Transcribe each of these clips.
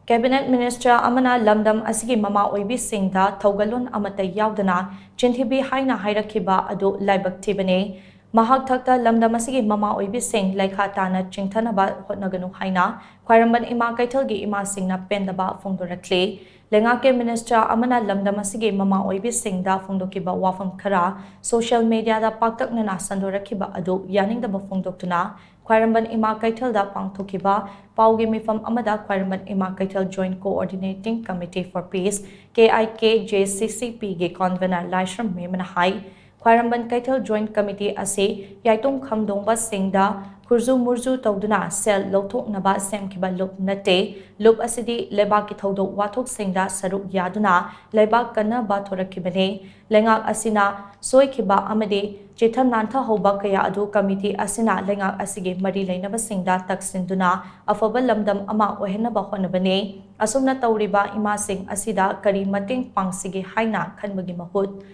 Cabinet Minister Amana Lamdam Asigi Mama Oibi Singda Thogalun Amata Yaudana Chintibi Haina Hairakiba Adu Laibak Tibane Mahak Takta Lamdam Asigi Mama Oibi Sing Laikhatana Chingtanaba Hotnaganu Haina Kwaramban Ima Kaitalgi Ima Singna Pendaba Fundurakle Lengake Minister Amana Lamdam Asigi Mama Oibi Singda Fundukiba Wafam Kara Social Media da Paktak Nana Sandorakiba Adu Yaning the Bafungdoktuna Kwaramban Ima Kaital da Pangtokiba Paugi Mifam Amada Kwaramban Ima Kaital Joint Coordinating Committee for Peace KIKJCCP ge convener Laishram Memanahai Kwaramban Kaital Joint Committee Ase Yaitum Khamdongba Singda Kurzu Murzu Tauduna Sel Lotok Naba Semkiba Lup Nate Lup Asidi Lebaki Todo Watok Singda Saruk Yaduna Lebak Kana Batorakibane Lengak Asina Soikiba Amade Chetam Nanta Hoba Kaya Adu Committee Asina Lengak Asige Mari Lainaba Singda Taksinduna Afaba Lamdam Ama Ohena Bahonabane Asumna Tauriba Ima Sing Asida Kari Mating Pangsige Haina Kanbagi Mahut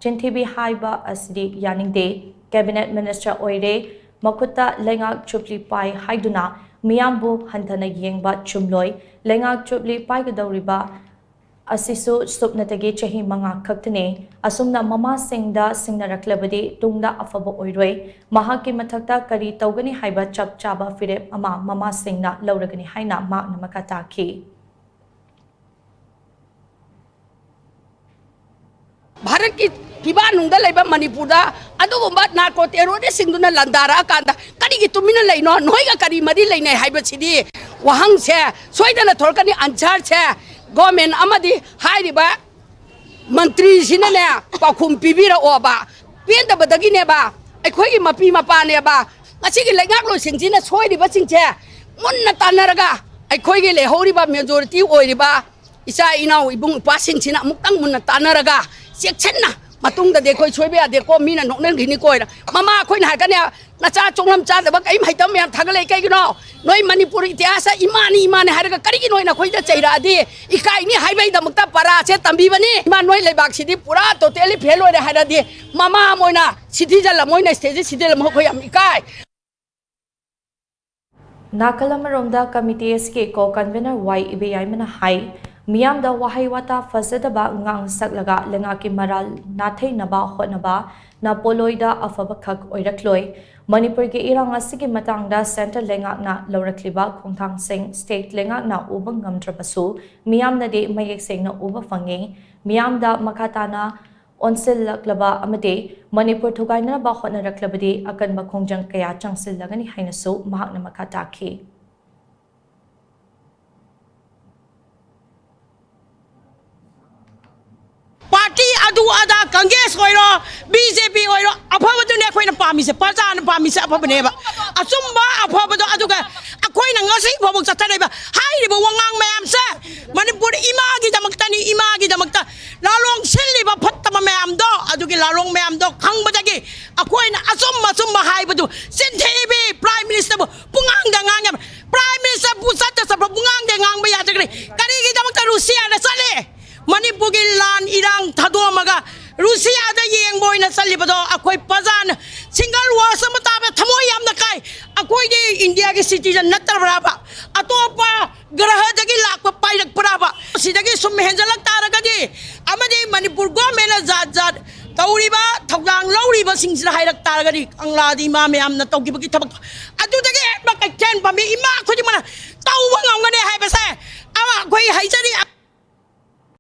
Chintibi Haiba Asidi Yaning Day Cabinet Minister Oire Makuta Lengak Chupli Pai Haiduna Miyambu Hantana Yengba Chumloi Lengak Chupli Pai Gadauriba Asisu Supnatagi Chahi Manga Kaktane Asumna Mama Singda Singnaraklabadi Tungda Afaba Oiroi Mahaki Matakta Kari Togani Haiba Chap Chaba Firep Ama Mama Singna Lauragani Haina Mak Namakataki Bharat ki Kiba nungda laiba Manipurda adugumba narco terrorist singduna landara kanda kadi gi tumina laino noiga kadi mari lainai haiba chidi wahang se soidana thorkani answer se government amadi hairiba mantri sinane pakhum pibira oba penda badagi ne ba akhoi gi mapi mapa ne ba ngasi gi lengak lo singjina soidiba singche munna tanaraga akhoi gi lehoriba majority oiriba isa inau ibung pasing sina muktang munna tanaraga sekchenna Matungda de koi choibia de ko mina noknen gini koira mama koi na kanya nacha chonglam cha de ba kai maitam yam thagale kai gino noi Manipur itihasa imani harga kari gi noi na khoi da chaira di ikai ni haibai da mukta para che tambi bani iman noi lebak sidi pura totally fail oi hara di mama moina sidi jala moina stage sidi mo khoi am ikai Nakalamaromda Committee SK ko convener Y IBI mana hai Miyam da wahai wata fazadaba ngang saklaga lengaki maral nathai naba hotnaba na poloida afaba khak oirakloi Manipur ge irang asigi matangda center lengak na laurakliba khongthang sing state lengak na uba ngamdrabasu miyam na de mayek sing na uba fangi miyam da makatana onsil laklaba amade Manipur thugaina ba hotna raklabadi akan makhongjang kaya changsil lagani hainasu mahakna makataki Party adu ada Congress oiro BJP oiro afabadu ne khoina pamise pajana pamise afabane ba asumba afabadu aduga akoina ngasi bobok chatareba hairiba wangang mayam sa Manipur imagi damakta lalong silliba phattama mayam do adugi lalong mayam do khangbadagi akoina asumba haibadu sinthebi prime minister pungang da ngangam prime minister pusata sa pungang da ngang ba yadagri karigi damakta Russia na sale Manipur ki lan irang thadomaga Russia da yengboy na salibado akoi pazan single war samatabe thamoy yamna kai akoi di India ki citizen natar braba atopa graha dagi lakpa pairak braba sidagi sumhenjalak taragadi amadi Manipur government zat tauriba thoglang lauriba singsira hairak taragadi angladi ma meyam na tawgibagi thabak adudagi ba kai ken pami ima khodi mana tawwa ngangane haibase ama koi haijari